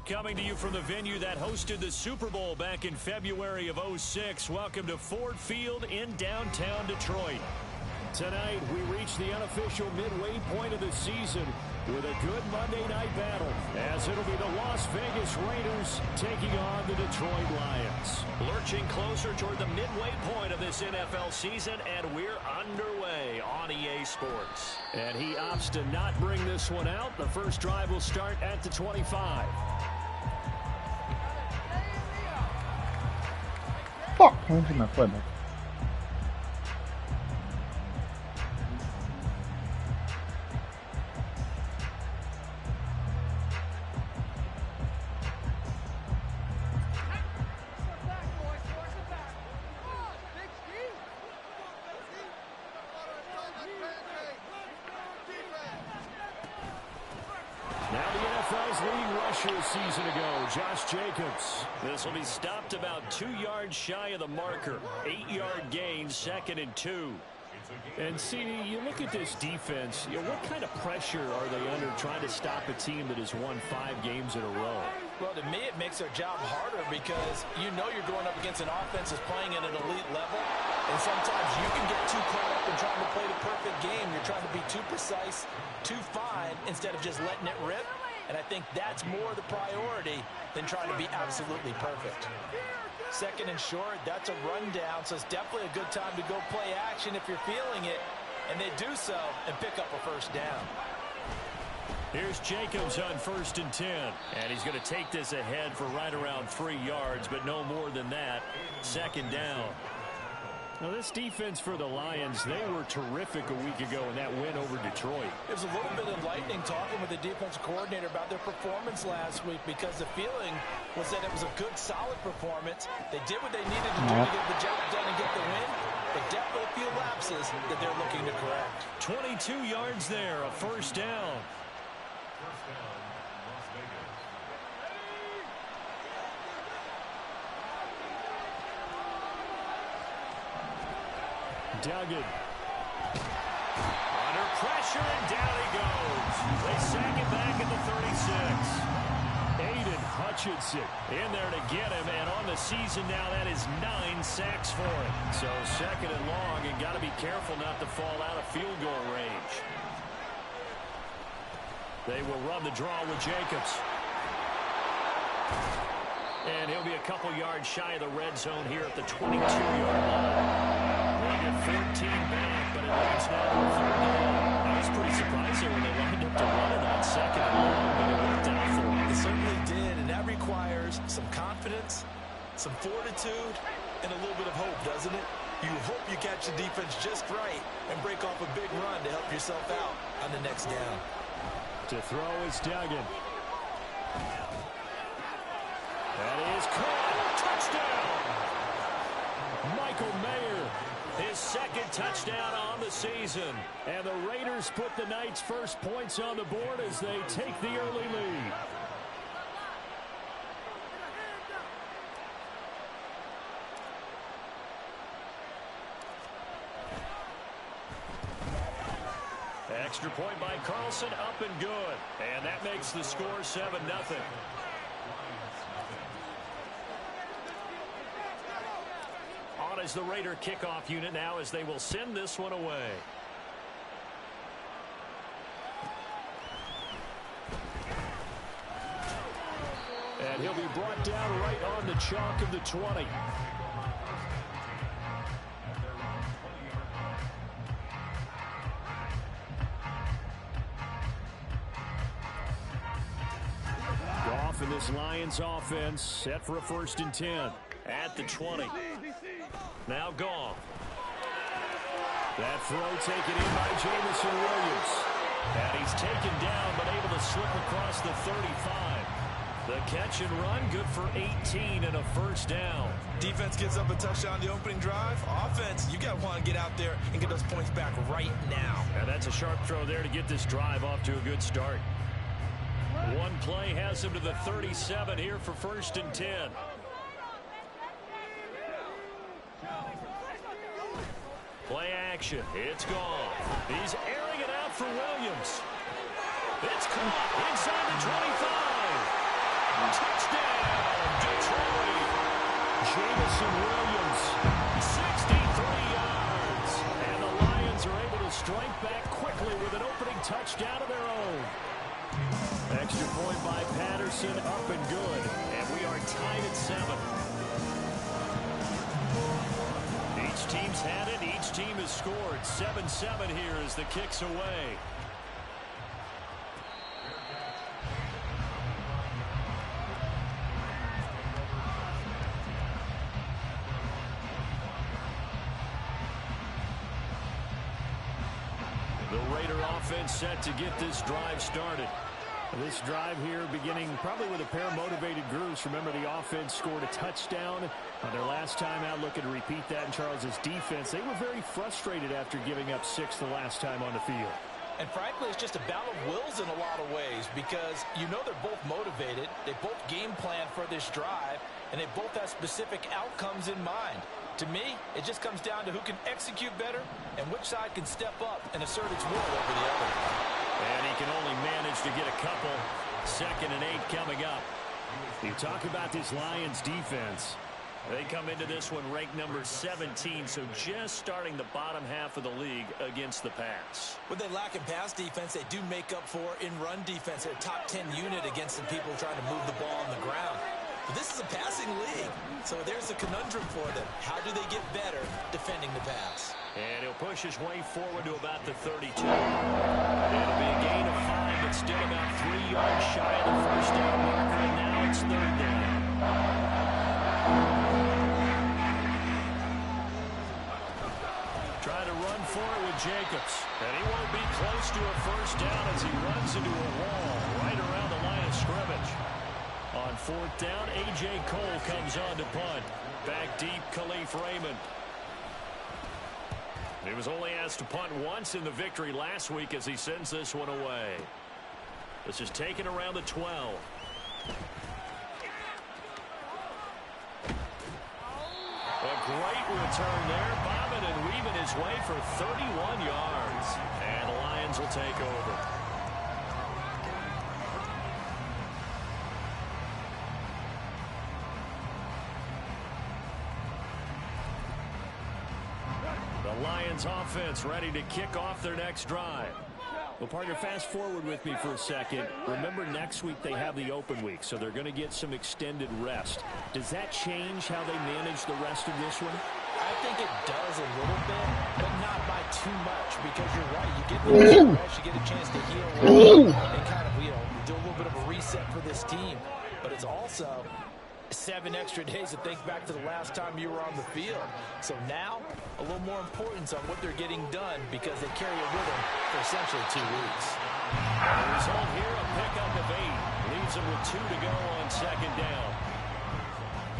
Coming to you from the venue that hosted the Super Bowl back in February of '06. Welcome to Ford Field in downtown Detroit. Tonight, we reach the unofficial midway point of the season with a good Monday night battle, as it'll be the Las Vegas Raiders taking on the Detroit Lions. Lurching closer toward the midway point of this NFL season, and we're underway on EA Sports. And he opts to not bring this one out. The first drive will start at the 25. Fuck, I went to my foot. Season ago, Josh Jacobs. This will be stopped about 2 yards shy of the marker. 8-yard gain, 2nd and 2. And see, you look at this defense, what kind of pressure are they under trying to stop a team that has won 5 games in a row? Well, to me, it makes their job harder because you know you're going up against an offense that's playing at an elite level. And sometimes you can get too caught up in trying to play the perfect game. You're trying to be too precise, too fine, instead of just letting it rip. And I think that's more the priority than trying to be absolutely perfect. 2nd and short, that's a rundown, so it's definitely a good time to go play action if you're feeling it. And they do so and pick up a first down. Here's Jacobs on 1st and 10. And he's going to take this ahead for right around 3 yards, but no more than that. 2nd down. Now, this defense for the Lions, they were terrific a week ago in that win over Detroit. It was a little bit enlightening talking with the defensive coordinator about their performance last week because the feeling was that it was a good, solid performance. They did what they needed to do to get the job done and get the win, but definitely a few lapses that they're looking to correct. 22 yards there, a first down. Duggan. Under pressure, and down he goes. They sack him back at the 36. Aiden Hutchinson in there to get him, and on the season now, that is 9 sacks for him. So 2nd and long, and got to be careful not to fall out of field goal range. They will run the draw with Jacobs. And he'll be a couple yards shy of the red zone here at the 22-yard line. 14 back, but it leads now to 3rd down. I was pretty surprised when they lined up to run it on 2nd and long, but it worked out for them. It certainly did, and that requires some confidence, some fortitude, and a little bit of hope, doesn't it? You hope you catch the defense just right and break off a big run to help yourself out on the next down. To throw is Duggan. That is caught. Touchdown! Michael Mayer, his 2nd touchdown on the season. And the Raiders put the night's first points on the board as they take the early lead. Extra point by Carlson, up and good. And that makes the score 7-0. On is the Raider kickoff unit now as they will send this one away. And he'll be brought down right on the chalk of the 20. Goff in this Lions offense set for a 1st and 10 at the 20. Now Goff. That throw taken in by Jamison Williams. And he's taken down but able to slip across the 35. The catch and run, good for 18 and a first down. Defense gives up a touchdown the opening drive. Offense, you got to want to get out there and get those points back right now. And that's a sharp throw there to get this drive off to a good start. One play has him to the 37 here for 1st and 10. Play action. It's gone. He's airing it out for Williams. It's caught inside the 25. Touchdown, Detroit. Jameson Williams, 63 yards. And the Lions are able to strike back quickly with an opening touchdown of their own. Extra point by Patterson, up and good. And we are tied at 7. Each team's had it. Each team has scored. 7-7 here as the kick's away. The Raider offense set to get this drive started. This drive here beginning probably with a pair of motivated groups. Remember, the offense scored a touchdown on their last time out. Looking to repeat that in Charles's defense. They were very frustrated after giving up 6 the last time on the field. And frankly, it's just a battle of wills in a lot of ways because you know they're both motivated. They both game plan for this drive, and they both have specific outcomes in mind. To me, it just comes down to who can execute better and which side can step up and assert its will over the other. And he can only manage to get a couple. 2nd and 8 coming up. You talk about this Lions defense. They come into this one ranked number 17, so just starting the bottom half of the league against the pass. When they lack in pass defense, they do make up for in run defense. They're a top 10 unit against the people trying to move the ball on the ground. But this is a passing league, so there's a conundrum for them. How do they get better defending the pass? And he'll push his way forward to about the 32. It'll be a gain of 5, but still about 3 yards shy of the first down marker, and now it's 3rd down. Try to run for it with Jacobs, and he won't be close to a first down as he runs into a wall right around the line of scrimmage. On 4th down, A.J. Cole comes on to punt. Back deep, Khalif Raymond. He was only asked to punt once in the victory last week as he sends this one away. This is taken around the 12. A great return there, bobbing and weaving his way for 31 yards. And the Lions will take over. The Lions offense ready to kick off their next drive. Well, partner, fast forward with me for a second. Remember, next week they have the open week, so they're going to get some extended rest. Does that change how they manage the rest of this one? I think it does a little bit, but not by too much, because you're right. You get the rest, you get a chance to heal and kind of, do a little bit of a reset for this team. But it's also 7 extra days to think back to the last time you were on the field. So now, a little more importance on what they're getting done because they carry it with them for essentially 2 weeks. The result here, a pickup of 8. Leaves them with 2 to go on 2nd down.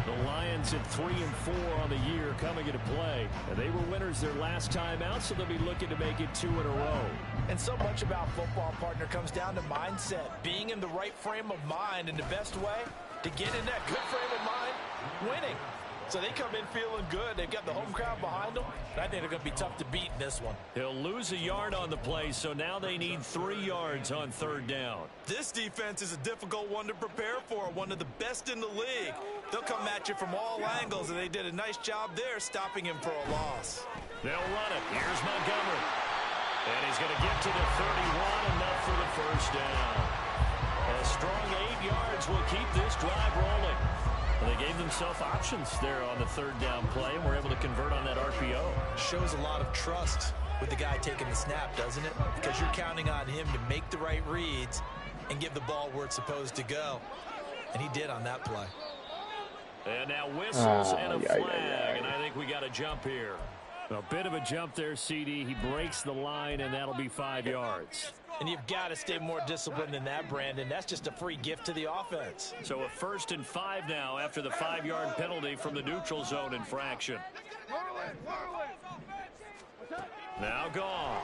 The Lions at 3 and 4 on the year coming into play. And they were winners their last time out, so they'll be looking to make it 2 in a row. And so much about football, partner, comes down to mindset. Being in the right frame of mind, and the best way to get in that good frame of mind, winning. So they come in feeling good. They've got the home crowd behind them. I think they're going to be tough to beat in this one. He'll lose a yard on the play, so now they need 3 yards on 3rd down. This defense is a difficult one to prepare for, one of the best in the league. They'll come at you from all angles, and they did a nice job there stopping him for a loss. They'll run it. Here's Montgomery. And he's going to get to the 31, enough for the first down. A strong 8 yards will keep this drive rolling. They gave themselves options there on the 3rd down play and were able to convert on that RPO. Shows a lot of trust with the guy taking the snap, doesn't it? Because you're counting on him to make the right reads and give the ball where it's supposed to go. And he did on that play. And now whistles and a flag, and I think we got a jump here. A bit of a jump there, CD. He breaks the line, and that'll be 5 yards. And you've got to stay more disciplined than that, Brandon. That's just a free gift to the offense. So a 1st and 5 now after the 5-yard penalty from the neutral zone infraction. Now Goff.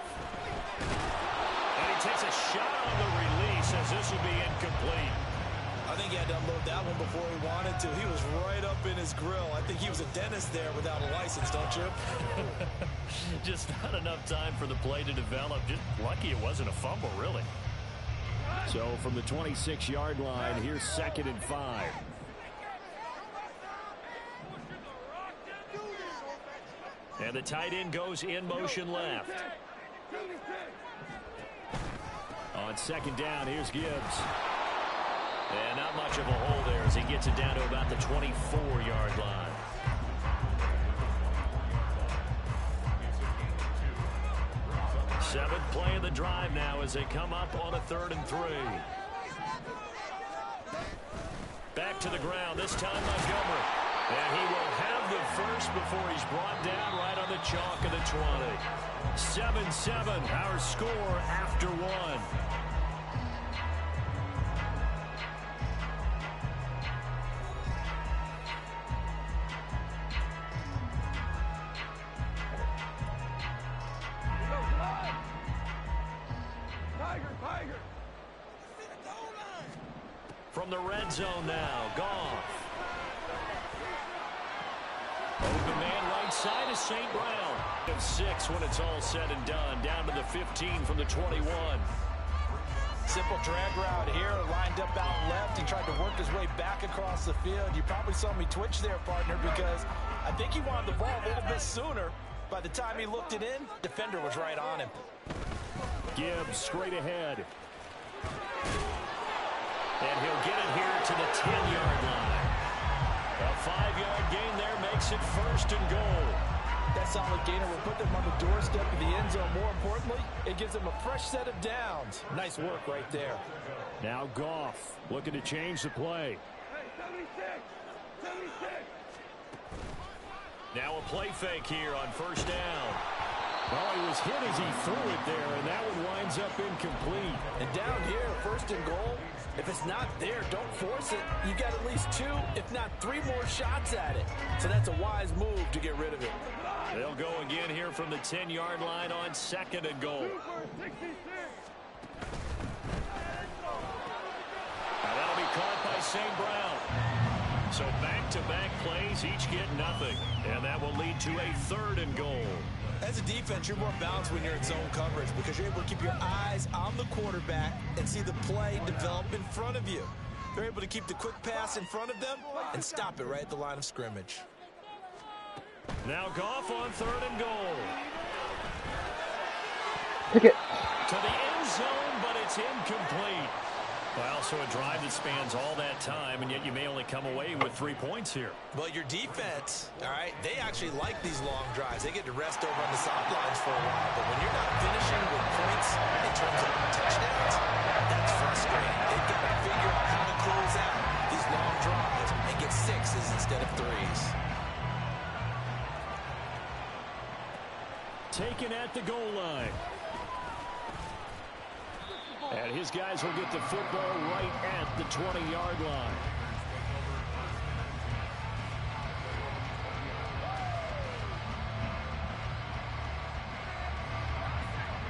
And he takes a shot on the release as this will be incomplete. I think he had to unload that one before he wanted to. He was right up in his grill. I think he was a dentist there without a license, don't you? Just not enough time for the play to develop. Just lucky it wasn't a fumble, really. So from the 26-yard line, here's 2nd and 5. And the tight end goes in motion left. On 2nd down, here's Gibbs. And not much of a hole there as he gets it down to about the 24-yard line. Seventh play of the drive now as they come up on a 3rd and 3. Back to the ground, this time Montgomery. And he will have the first before he's brought down right on the chalk of the 20. 7-7, our score after 1. From the red zone now, Goff. Open man right side is St. Brown. Of 6 when it's all said and done. Down to the 15 from the 21. Simple drag route here, lined up out left. He tried to work his way back across the field. You probably saw me twitch there, partner, because I think he wanted the ball a little bit sooner. By the time he looked it in, defender was right on him. Gibbs straight ahead. And he'll get it here to the 10-yard line. A 5-yard gain there makes it 1st and goal. That solid gainer will put them on the doorstep of the end zone. More importantly, it gives them a fresh set of downs. Nice work right there. Now Goff looking to change the play. Now a play fake here on 1st down. Well, he was hit as he threw it there, and that one winds up incomplete. And down here, 1st and goal, if it's not there, don't force it. You got at least 2, if not 3 more shots at it. So that's a wise move to get rid of it. They'll go again here from the 10-yard line on 2nd and goal. Now that'll be caught by St. Brown. So back-to-back plays, each get nothing. And that will lead to a 3rd and goal. As a defense, you're more balanced when you're in zone coverage because you're able to keep your eyes on the quarterback and see the play develop in front of you. They're able to keep the quick pass in front of them and stop it right at the line of scrimmage. Now Goff on 3rd and goal. Pick it. To the end zone, but it's incomplete. Well, so a drive that spans all that time, and yet you may only come away with 3 points here. Well, your defense, all right, they actually like these long drives. They get to rest over on the sidelines for a while. But when you're not finishing with points in terms of touchdowns, that's frustrating. They've got to figure out how to close out these long drives and get 6s instead of 3s. Taken at the goal line. And his guys will get the football right at the 20-yard line.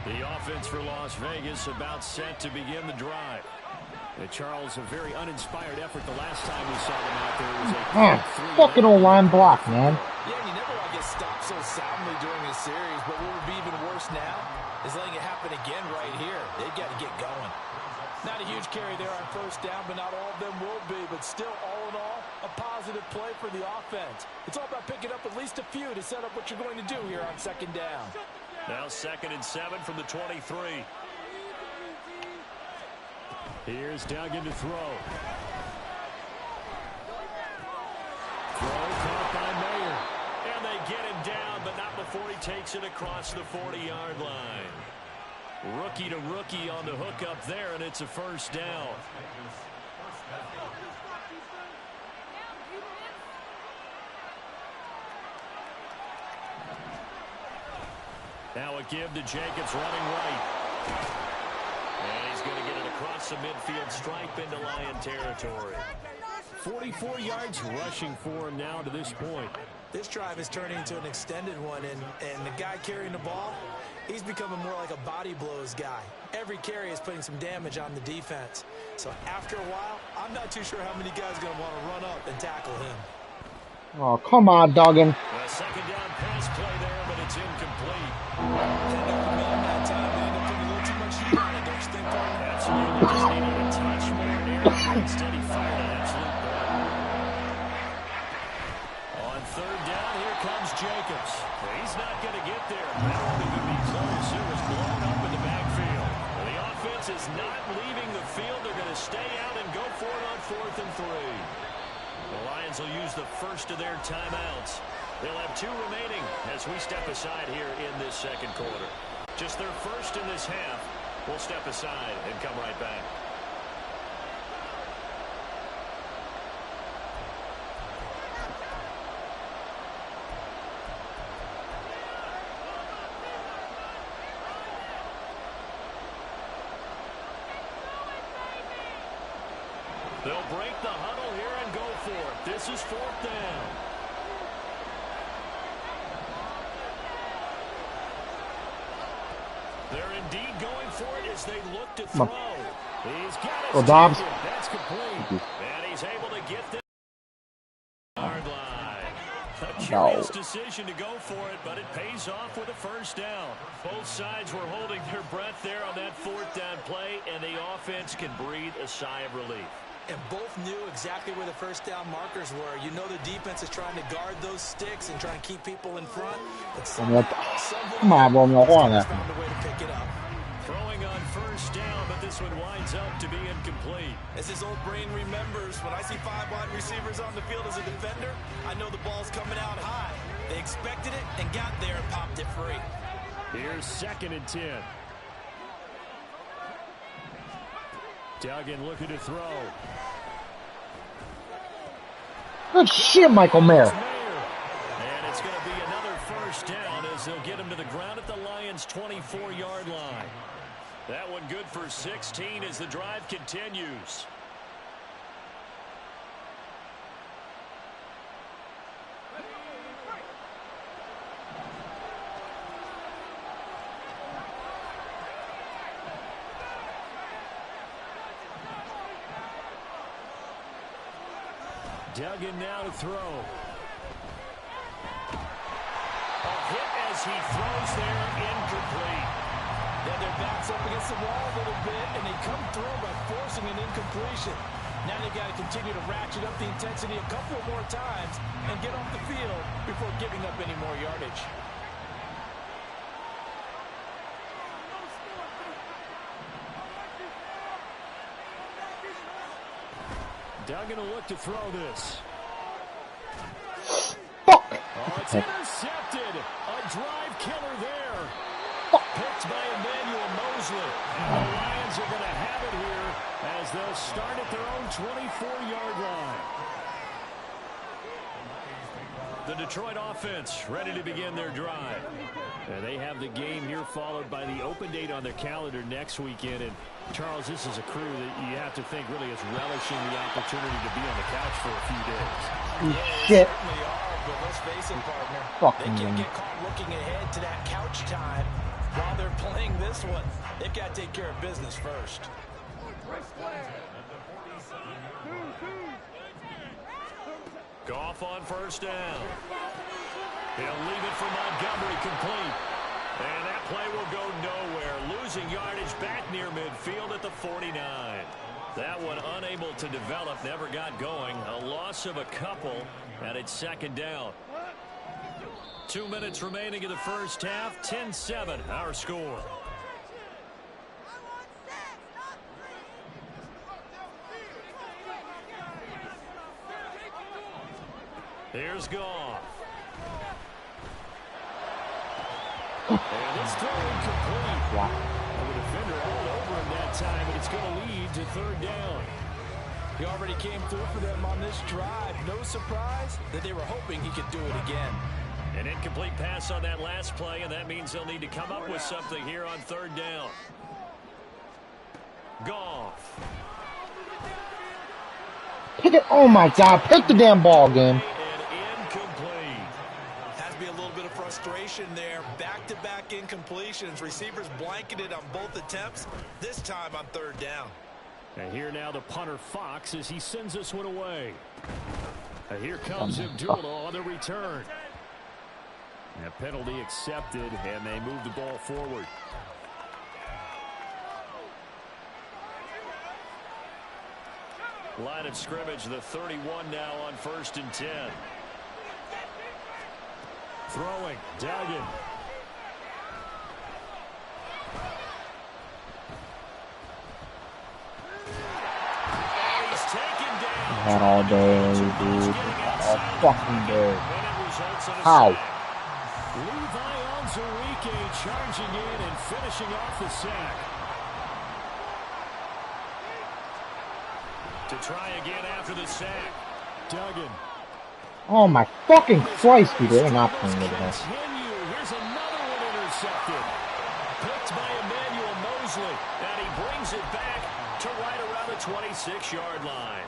The offense for Las Vegas about set to begin the drive. Charles, a very uninspired effort the last time we saw them out there. Was a fucking O-line block, man. Yeah, and you never want to get stopped so soundly during a series, but what would be even worse now is letting it happen again right here. They've got to get going. Not a huge carry there on 1st down, but not all of them will be. But still, all in all, a positive play for the offense. It's all about picking up at least a few to set up what you're going to do here on 2nd down. Now 2nd and 7 from the 23. Here's Duggan to throw. Throw caught by Mayer. And they get him down, but not before he takes it across the 40-yard line. Rookie to rookie on the hook up there, and it's a 1st down. Now a give to Jacobs running right. And he's going to get it across the midfield stripe into Lion territory. 44 yards rushing for him now to this point. This drive is turning into an extended one, and the guy carrying the ball, he's becoming more like a body blows guy. Every carry is putting some damage on the defense. So after a while, I'm not too sure how many guys are going to want to run up and tackle him. Oh, come on, Duggan. A 2nd down pass play there, but it's incomplete. That time, they end up putting a little too much heat on it, don't you think, Paul? Absolutely. Just Instead, he fired an absolute bomb. On third down, here comes Jacobs. He's not going to get there. That won't even be close. It was blown up in the backfield. The offense is not leaving the field. They're going to stay out and go for it on 4th and 3. The Lions will use the first of their timeouts. They'll have 2 remaining as we step aside here in this second quarter. Just their first in this half. We'll step aside and come right back. They'll break the huddle here and go for it. This is 4th down. They're indeed going for it as they look to throw. He's got his Dobbs. That's complete. And he's able to get the yard line. A curious decision to go for it, but it pays off with a first down. Both sides were holding their breath there on that 4th down play, and the offense can breathe a sigh of relief. And both knew exactly where the first down markers were. You know the defense is trying to guard those sticks and trying to keep people in front. But somehow, Come on, bro, I'm found a way to pick it up. Throwing on first down, but this one winds up to be incomplete. As his old brain remembers, when I see 5 wide receivers on the field as a defender, I know the ball's coming out high. They expected it and got there and popped it free. Here's 2nd and 10. Duggan looking to throw. Good shit, Michael Mayer. And it's going to be another first down as they'll get him to the ground at the Lions' 24-yard line. That one good for 16 as the drive continues. Duggan now to throw. A hit as he throws there, incomplete. Then their backs up against the wall a little bit, and they come through by forcing an incompletion. Now they got to continue to ratchet up the intensity a couple more times and get off the field before giving up any more yardage. Duggan will look to throw this. Fuck. Oh, it's intercepted. A drive killer there. Fuck. Picked by Emmanuel Mosley. And the Lions are going to have it here as they'll start at their own 24-yard line. The Detroit offense ready to begin their drive. And they have the game here followed by the open date on their calendar next weekend. And Charles, this is a crew that you have to think really is relishing the opportunity to be on the couch for a few days. Shit. Certainly are, but let's face it, partner. Fucking They can't get caught looking ahead to that couch time while they're playing this one. They've got to take care of business first. Goff on first down. He'll leave it for Montgomery complete. And that play will go nowhere. Losing yardage back near midfield at the 49. That one unable to develop, never got going. A loss of a couple, and it's 2nd down. 2 minutes remaining in the first half. 10-7, our score. Here's Goff. And this throw incomplete. Wow. The defender held over him that time, but it's going to lead to 3rd down. He already came through for them on this drive. No surprise that they were hoping he could do it again. An incomplete pass on that last play, and that means they'll need to come up with something here on 3rd down. Goff. Pick it. Oh, my God. Pick the damn ball game. Frustration there. Back-to-back incompletions. Receivers blanketed on both attempts, this time on 3rd down. And here now the punter Fox as he sends this one away. And here comes Abdullah on the return. A penalty accepted, and they move the ball forward. Line of scrimmage, the 31 now on 1st and 10. Throwing, Duggan. He's taken down. Not all day, dude. Not all fucking day. How? Levi Onwuzurike charging in and finishing off the sack. To try again after the sack. Duggan. Oh my fucking Christ, dude. They're not playing with us. Here's another one intercepted. Picked by Emmanuel Mosley. And he brings it back to right around the 26-yard line.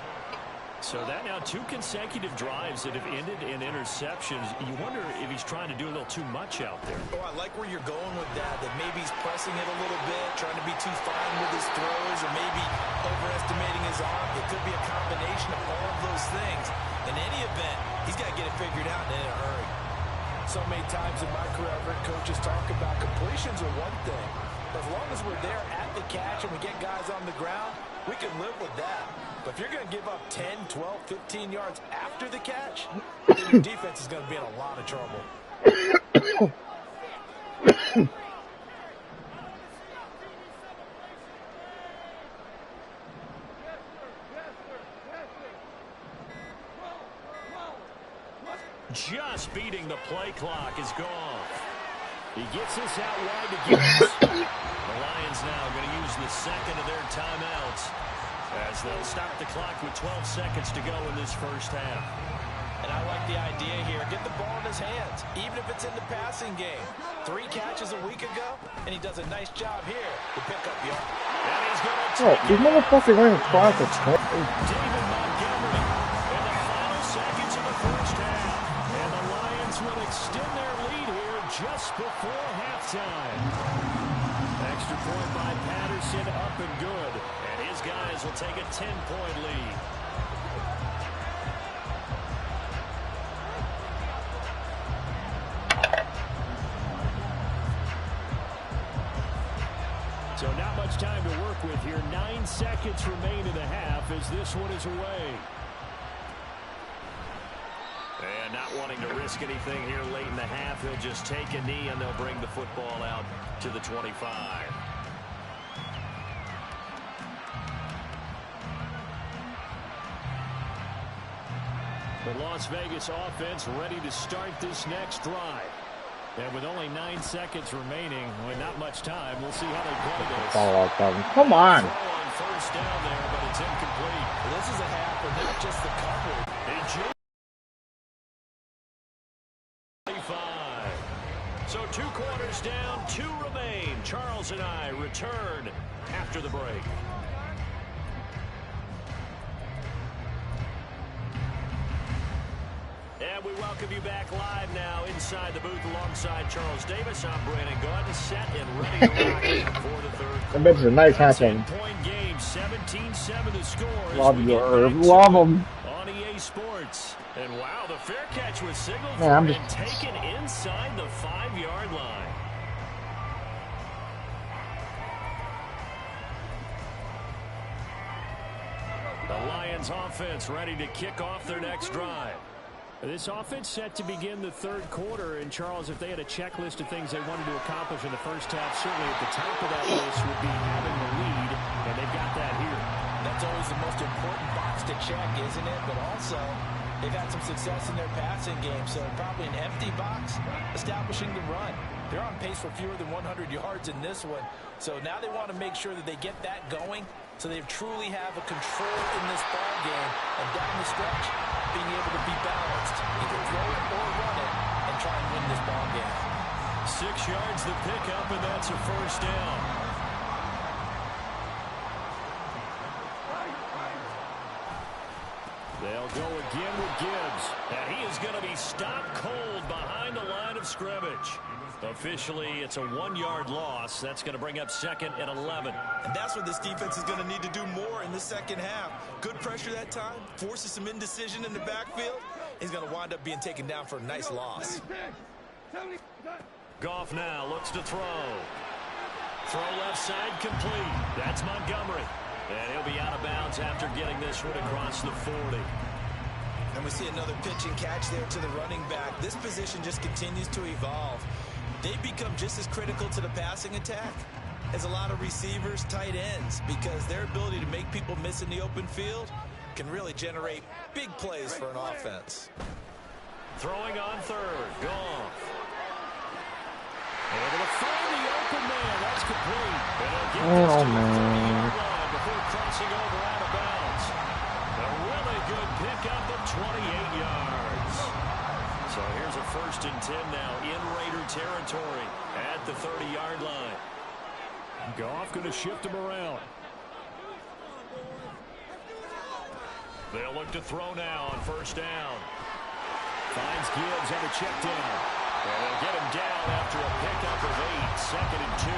So that now 2 consecutive drives that have ended in interceptions. You wonder if he's trying to do a little too much out there. Oh, I like where you're going with that maybe he's pressing it a little bit, trying to be too fine with his throws, or maybe overestimating his arm. It could be a combination of all of those things. In any event, he's got to get it figured out and in a hurry. So many times in my career, I've heard coaches talk about completions are one thing. But as long as we're there at the catch and we get guys on the ground, we can live with that. But if you're going to give up 10, 12, 15 yards after the catch, then your defense is going to be in a lot of trouble. Just beating the play clock is gone. He gets this out wide to Gibbs. The Lions now going to use the second of their timeouts as they'll stop the clock with 12 seconds to go in this first half. And I like the idea here. Get the ball in his hands, even if it's in the passing game. 3 catches a week ago, and he does a nice job here to pick up yards. And he's going to Oh, these motherfuckers running across the top. David Montgomery in the final seconds of the first half. And the Lions will extend their lead here just before halftime. Extra point by Patterson, up and good. And his guys will take a 10-point lead. So not much time to work with here. 9 seconds remain in the half as this one is away. And not wanting to risk anything here late in the half, he'll just take a knee and they'll bring the football out to the 25. The Las Vegas offense ready to start this next drive. And with only 9 seconds remaining, with not much time, we'll see how they play this. Come on. Throw on first down there, but it's incomplete. This is a half for not just the coverage. So 2 quarters down, 2 remain. Charles and I return after the break. And we welcome you back live now inside the booth alongside Charles Davis. I'm Brandon Gordon, set and ready to rock for the third quarter. That bitch is a nice halftime. 7-point game, 17-7 the score. Love your Irv. Love them. On EA Sports. And wow, the fair catch was signaled Man, I'm for just and taken inside the 5-yard line. The Lions offense ready to kick off their next drive. This offense set to begin the third quarter. And, Charles, if they had a checklist of things they wanted to accomplish in the first half, certainly at the top of that list would be having the lead, and they've got that here. That's always the most important box to check, isn't it? But also, they've had some success in their passing game, so probably an empty box, establishing the run. They're on pace for fewer than 100 yards in this one, so now they want to make sure that they get that going so they truly have a control in this ball game, and down the stretch, being able to be balanced, either throw it or run it, and try and win this ball game. 6 yards the pickup, and that's a first down. They'll go again with Gibbs, and he is going to be stopped cold behind the line of scrimmage. Officially, it's a 1-yard loss. That's going to bring up 2nd and 11. And that's what this defense is going to need to do more in the second half. Good pressure that time, forces some indecision in the backfield. He's going to wind up being taken down for a nice loss. Goff now looks to throw. Throw left side complete. That's Montgomery. And he'll be out of bounds after getting this one across the 40. And we see another pitch and catch there to the running back. This position just continues to evolve. They become just as critical to the passing attack as a lot of receivers, tight ends, because their ability to make people miss in the open field can really generate big plays for an offense. Throwing on third. Goff. Able to find the open man. That's complete. And he'll get this to the 30-yard line before crossing over out of bounds. A really good pickup of 28 yards. So here's a 1st and 10 now in Raider territory at the 30-yard line. Goff going to shift him around. They'll look to throw now on 1st down. Finds Gibbs on the check down. And they'll get him down after a pickup of 8. 2nd and 2.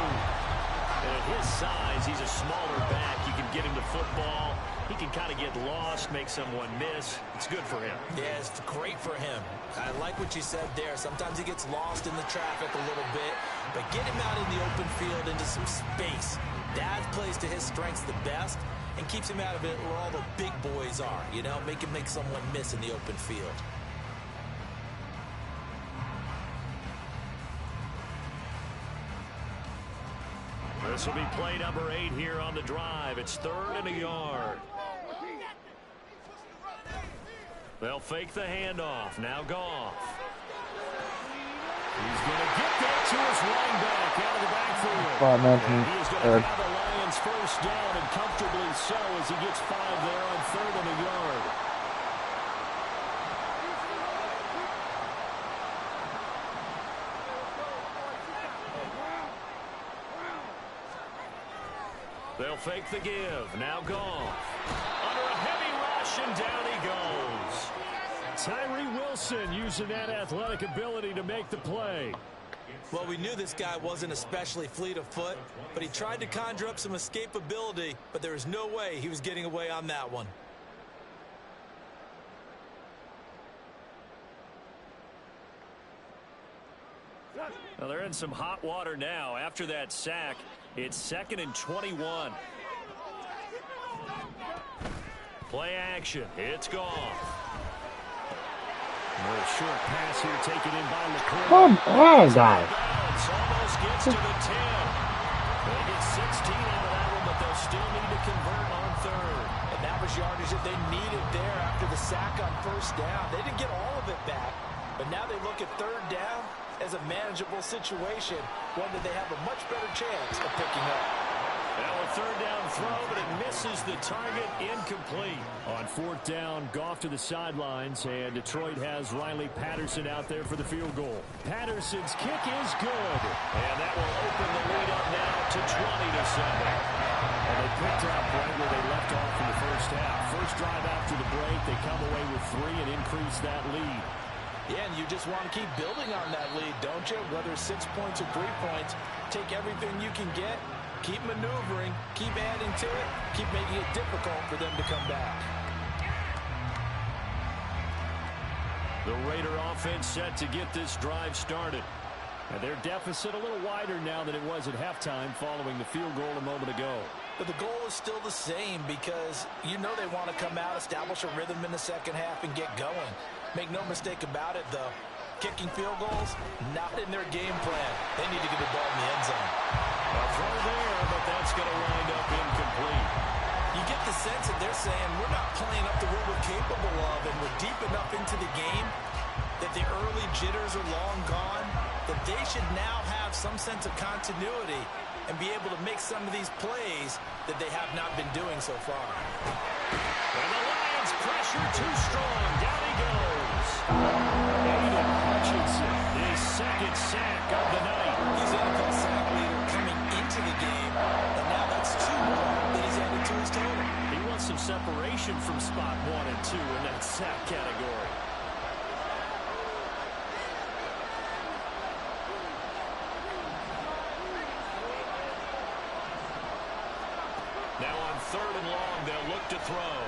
And at his size, he's a smaller back. You can get him the football. He can kind of get lost, make someone miss. It's good for him. Yeah, it's great for him. I like what you said there. Sometimes he gets lost in the traffic a little bit, but get him out in the open field into some space. That plays to his strengths the best and keeps him out of it where all the big boys are. You know, make him make someone miss in the open field. This will be play number 8 here on the drive. It's 3rd and a yard. They'll fake the handoff. Now Goff. He's going to get that to his running back out of the backfield. And he is going to have the Lions 1st down, and comfortably so, as he gets 5 there on 3rd and a yard. They'll fake the give. Now Goff. Under a heavy rush, and down he goes. Tyree Wilson using that athletic ability to make the play. Well, we knew this guy wasn't especially fleet of foot, but he tried to conjure up some escapability, but there was no way he was getting away on that one. Well, they're in some hot water now. After that sack, it's 2nd and 21. Play action. It's Goff. A short pass here taken in by McCoy. Come on, guys. Almost gets to the 10. They get 16 out of that one, but they'll still need to convert on 3rd. And that was yardage that they needed there after the sack on 1st down. They didn't get all of it back, but now they look at 3rd down as a manageable situation, one that they have a much better chance of picking up. Now a 3rd down throw, but it misses the target, incomplete. On 4th down, Goff to the sidelines, and Detroit has Riley Patterson out there for the field goal. Patterson's kick is good. And that will open the lead up now to 20-7. And they picked up right where they left off in the 1st half. First drive after the break, they come away with 3 and increase that lead. Yeah, and you just want to keep building on that lead, don't you? Whether it's 6 points or 3 points, take everything you can get, keep maneuvering, keep adding to it, keep making it difficult for them to come back. The Raider offense set to get this drive started. And their deficit a little wider now than it was at halftime following the field goal a moment ago. But the goal is still the same because you know they want to come out, establish a rhythm in the 2nd half, and get going. Make no mistake about it, though. Kicking field goals, not in their game plan. They need to get the ball in the end zone. A throw there, but that's going to wind up incomplete. You get the sense that they're saying we're not playing up to what we're capable of, and we're deep enough into the game that the early jitters are long gone, that they should now have some sense of continuity and be able to make some of these plays that they have not been doing so far. And the Lions pressure too strong. Down he goes. Aiden Hutchinson, his 2nd sack of the night. He's NFL sack leader coming into the game, and now that's 2 more that he's added to his total. He wants some separation from spot 1 and 2 in that sack category. Now on 3rd and long, they'll look to throw.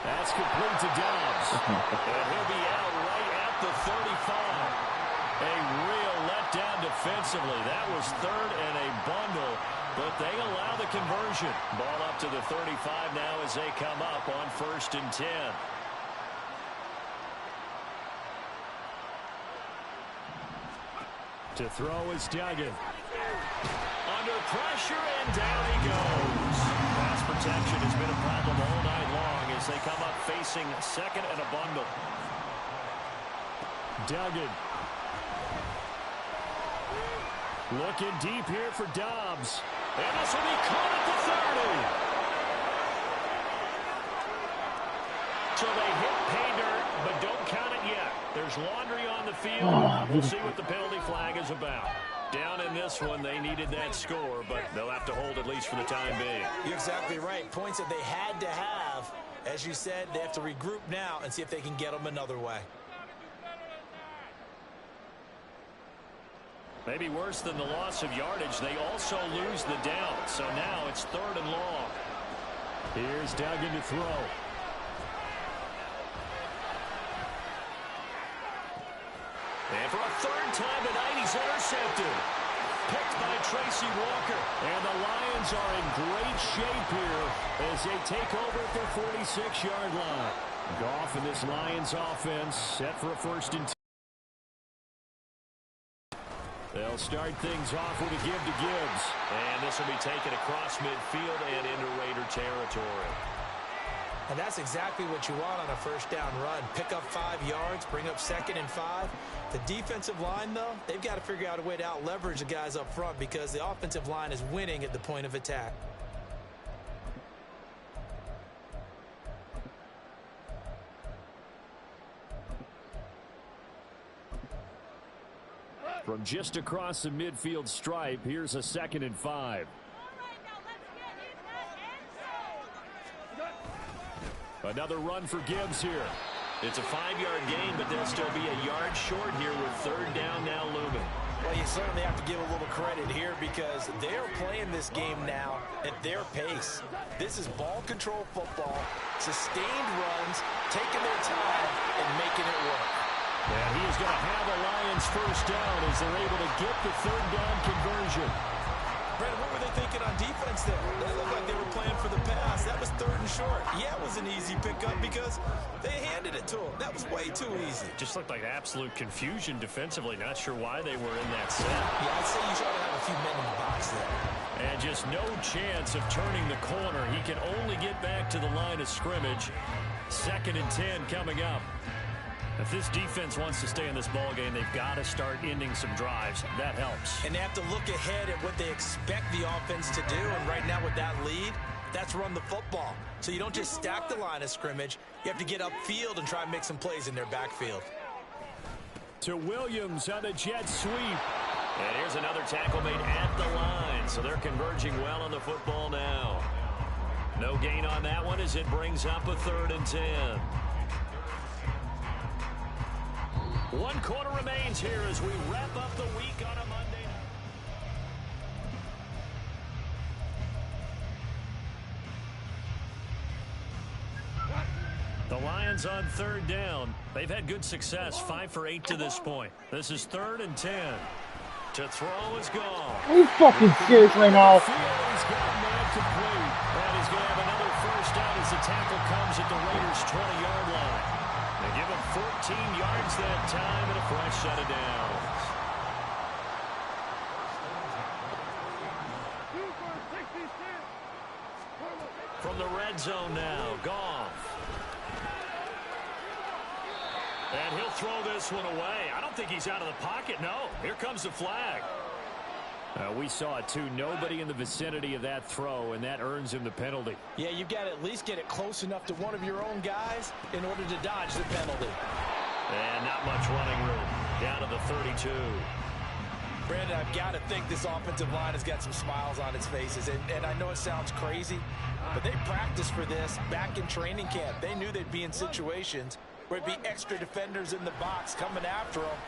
That's complete to Dobbs. And he'll be out right at the 35. A real letdown defensively. That was 3rd and a bundle. but they allow the conversion. Ball up to the 35 now as they come up on 1st and 10. To throw is Duggan. Under pressure, and down he goes. Pass protection has been a problem all night long as they come up facing 2nd and a bundle. Duggan. Looking deep here for Dobbs. And this will be caught at the 30. So they hit pay dirt, but don't count it yet. There's laundry on the field. We'll see what the penalty flag is about. Down in this one, they needed that score, but they'll have to hold at least for the time being. You're exactly right. Points that they had to have. As you said, they have to regroup now and see if they can get them another way. Maybe worse than the loss of yardage, they also lose the down. So now it's 3rd and long. Here's Duggan to throw. And for a 3rd time tonight, he's intercepted. Picked by Tracy Walker. And the Lions are in great shape here as they take over at their 46-yard line. Goff and this Lions offense set for a 1st and 10. They'll start things off with a give to Gibbs. And this will be taken across midfield and into Raider territory. And that's exactly what you want on a 1st down run. Pick up 5 yards, bring up 2nd and 5. The defensive line, though, they've got to figure out a way to out-leverage the guys up front because the offensive line is winning at the point of attack. From just across the midfield stripe, here's a 2nd and 5. Another run for Gibbs here. It's a 5-yard gain, but they'll still be a yard short here with 3rd down now looming. Well, you certainly have to give a little credit here because they're playing this game now at their pace. This is ball control football, sustained runs, taking their time, and making it work. And he is going to have a Lions 1st down as they're able to get the 3rd down conversion. Brandon, what were they thinking on defense there? They looked like they were playing for the pass. That was 3rd and short. Yeah, it was an easy pickup because they handed it to them. That was way too easy. Just looked like absolute confusion defensively. Not sure why they were in that set. Yeah, I'd say you try to have a few men in the box there. And just no chance of turning the corner. He can only get back to the line of scrimmage. 2nd and 10 coming up. If this defense wants to stay in this ballgame, they've got to start ending some drives. That helps. And they have to look ahead at what they expect the offense to do. And right now with that lead, that's run the football. So you don't just stack the line of scrimmage. You have to get upfield and try and make some plays in their backfield. To Williams on the jet sweep. And here's another tackle made at the line. So they're converging well on the football now. No gain on that one as it brings up a 3rd and 10. 1 quarter remains here as we wrap up the week on a Monday night. The Lions on 3rd down. They've had good success, 5 for 8 to this point. This is 3rd and 10. To throw is gone. Are you fucking serious right now? He's got a man complete. And he's going to have another 1st down as the tackle comes at the Raiders' 20-yard line. They give him 14 yards that time and a fresh set of downs. From the red zone now, Goff. And he'll throw this one away. I don't think he's out of the pocket, no. Here comes the flag. We saw it, too. Nobody in the vicinity of that throw, and that earns him the penalty. Yeah, you've got to at least get it close enough to one of your own guys in order to dodge the penalty. And not much running room. Down to the 32. Brandon, I've got to think this offensive line has got some smiles on its faces. And I know it sounds crazy, but they practiced for this back in training camp. They knew they'd be in situations where it'd be extra defenders in the box coming after them,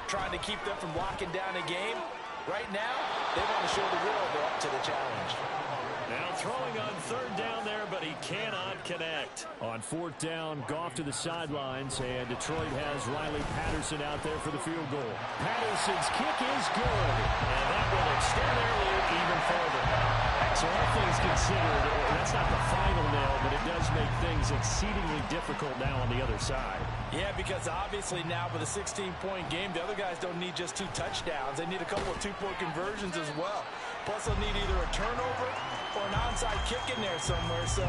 trying to keep them from locking down a game. Right now, they want to show the world they're up to the challenge. Now throwing on 3rd down there, but he cannot connect. On 4th down, Goff to the sidelines, and Detroit has Riley Patterson out there for the field goal. Patterson's kick is good. And that will extend their lead even further. So all things considered, that's not the final nail, but it does make things exceedingly difficult now on the other side. Yeah, because obviously now with a 16-point game, the other guys don't need just 2 touchdowns. They need a couple of 2-point conversions as well. Plus, they'll need either a turnover or an onside kick in there somewhere. So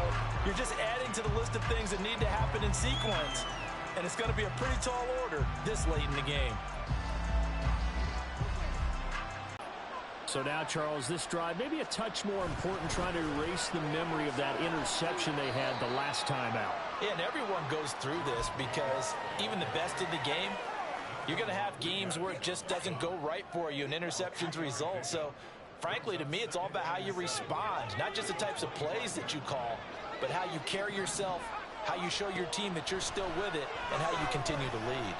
you're just adding to the list of things that need to happen in sequence. And it's going to be a pretty tall order this late in the game. So now, Charles, this drive maybe a touch more important, trying to erase the memory of that interception they had the last time out. Yeah, and everyone goes through this because even the best in the game, you're going to have games where it just doesn't go right for you and interceptions result. So, frankly, to me, it's all about how you respond, not just the types of plays that you call, but how you carry yourself, how you show your team that you're still with it, and how you continue to lead.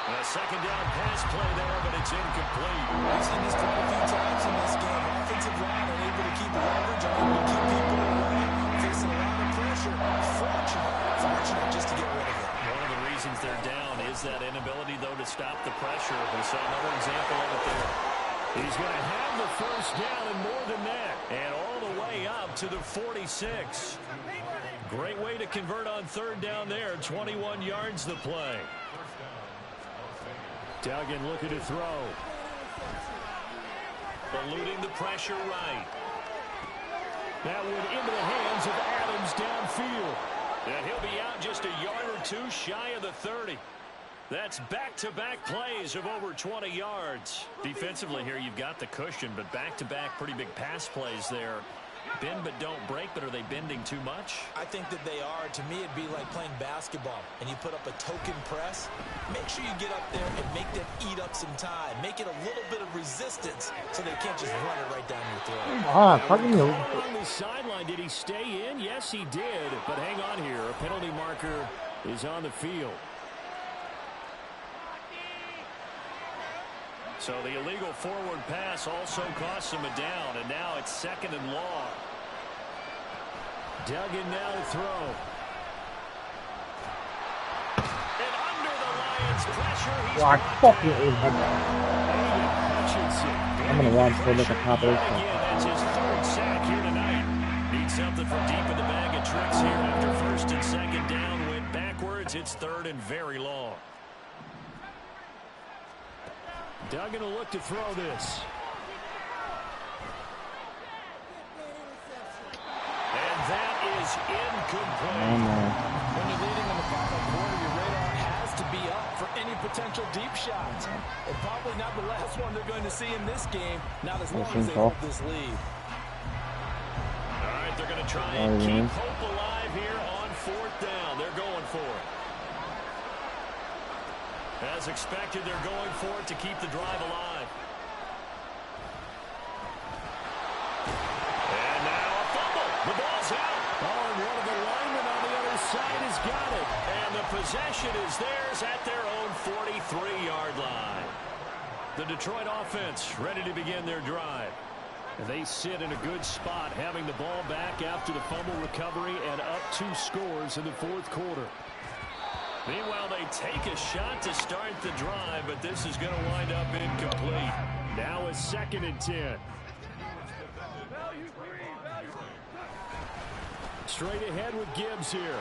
A second down pass play there, but it's incomplete. We've seen this quite a few times in this game. Offensive line unable to keep leverage, unable to keep people away, facing a lot of pressure. Fortunate just to get rid of it. One of the reasons they're down is that inability, though, to stop the pressure. We saw another example of it there. He's going to have the first down and more than that. And all the way up to the 46. Great way to convert on third down there. 21 yards the play. Duggan looking to throw. Eluding the pressure right. That one into the hands of Adams downfield. And he'll be out just a yard or 2 shy of the 30. That's back-to-back plays of over 20 yards. Defensively here, you've got the cushion, but back-to-back pretty big pass plays there. Bend but don't break, but are they bending too much? I think that they are. To me, it'd be like playing basketball, and you put up a token press. Make sure you get up there and make them eat up some time. Make it a little bit of resistance so they can't just run it right down your throat. On the sideline, did he stay in? Yes, he did. But hang on here. A penalty marker is on the field. So the illegal forward pass also costs him a down, and now it's 2nd and long. Duggan now to throw. And under the Lions' pressure, he's I'm going to run for like a top 8. That's his 3rd sack here tonight. Needs something from deep in the bag of tricks here after 1st and 2nd down. Went backwards. It's 3rd and very long. Duggan will look to throw this. And that is incomplete. When you're leading in the final quarter, your radar has to be up for any potential deep shots. And probably not the last one they're going to see in this game, not as long as they hold this lead. All right, they're going to try and keep hope alive here on 4th down. They're going for it. As expected, they're going for it to keep the drive alive. And now a fumble. The ball's out. Oh, and one of the linemen on the other side has got it. And the possession is theirs at their own 43-yard line. The Detroit offense ready to begin their drive. They sit in a good spot, having the ball back after the fumble recovery and up 2 scores in the 4th quarter. Meanwhile, they take a shot to start the drive, but this is going to wind up incomplete. Now a 2nd and 10. Straight ahead with Gibbs here.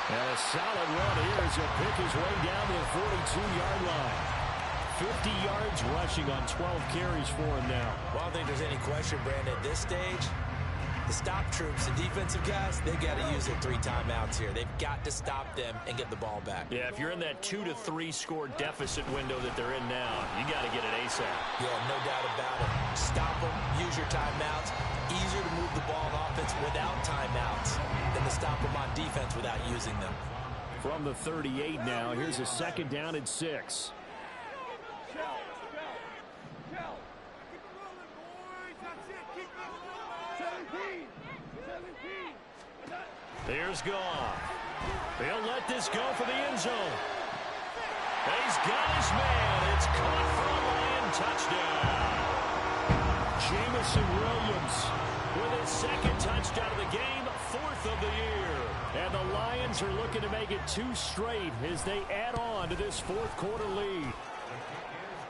And a solid run here as he'll pick his way down to the 42-yard line. 50 yards rushing on 12 carries for him now. Well, I don't think there's any question, Brandon, at this stage. The stop troops, the defensive guys, they've got to use their 3 timeouts here. They've got to stop them and get the ball back. Yeah, if you're in that 2 to 3 score deficit window that they're in now, you got to get it ASAP. Yeah, no doubt about it. Stop them, use your timeouts. Easier to move the ball on offense without timeouts than to stop them on defense without using them. From the 38 now, here's a 2nd down and 6. There's Goff. They'll let this go for the end zone. He's got his man. It's caught for a Lion touchdown. Jamison Williams with his 2nd touchdown of the game, 4th of the year. And the Lions are looking to make it 2 straight as they add on to this 4th quarter lead.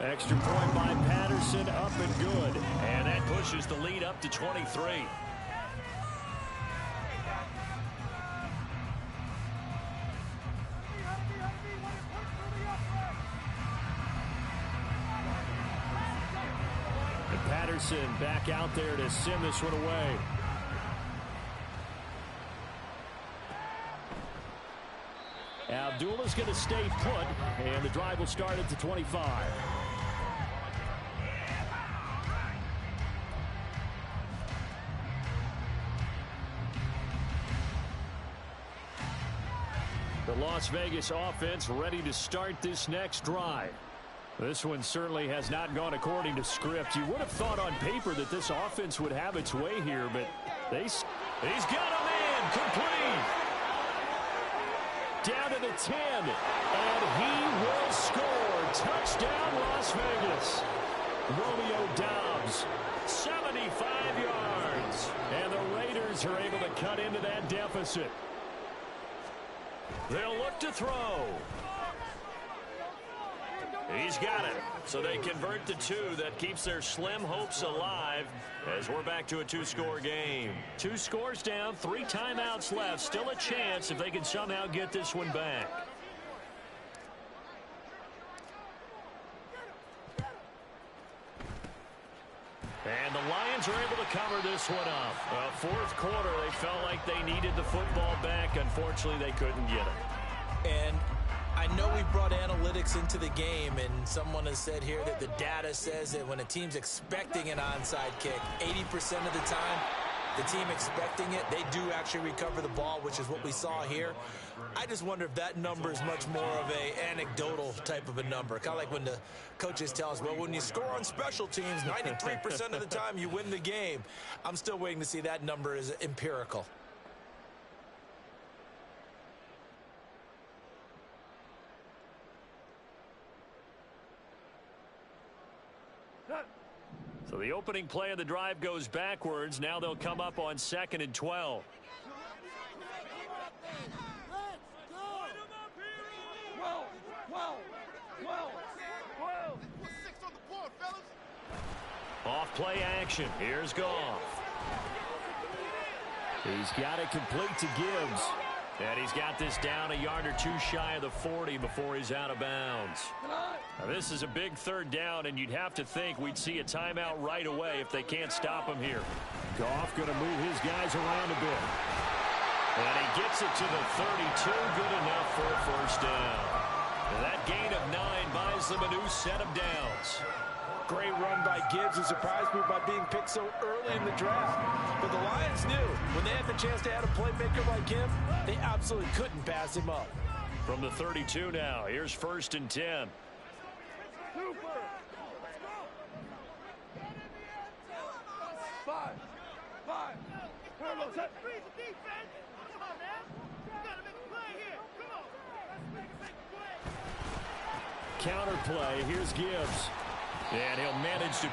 Extra point by Patterson, up and good. And that pushes the lead up to 23. And Patterson back out there to send this one away. Abdullah's going to stay put, and the drive will start at the 25. The Las Vegas offense ready to start this next drive. This one certainly has not gone according to script. You would have thought on paper that this offense would have its way here, but he's got a man complete. Down to the 10, and he will score. Touchdown, Las Vegas. Romeo Doubs, 75 yards. And the Raiders are able to cut into that deficit. They'll look to throw. He's got it. So they convert the two. That keeps their slim hopes alive as we're back to a two-score game. 2 scores down, 3 timeouts left. Still a chance if they can somehow get this one back. And the Lions are able to cover this one up. Fourth quarter, they felt like they needed the football back. Unfortunately, they couldn't get it. And I know we brought analytics into the game, and someone has said here that the data says that when a team's expecting an onside kick, 80% of the time, the team expecting it, they do actually recover the ball, which is what we saw here. I just wonder if that number is much more of a anecdotal type of a number. Kind of like when the coaches tell us, well, when you score on special teams, 93% of the time you win the game. I'm still waiting to see that number is empirical. So the opening play of the drive goes backwards. Now they'll come up on 2nd and 12. Off play action. Here's Goff. He's got it complete to Gibbs. And he's got this down a yard or 2 shy of the 40 before he's out of bounds. Now this is a big 3rd down, and you'd have to think we'd see a timeout right away if they can't stop him here. Goff going to move his guys around a bit. And he gets it to the 32. Good enough for a 1st down. And that gain of 9 buys them a new set of downs. Great run by Gibbs, who surprised me by being picked so early in the draft. But the Lions knew when they had the chance to add a playmaker like him, they absolutely couldn't pass him up. From the 32 now, here's 1st and 10. Counter play, here's Gibbs. And he'll manage to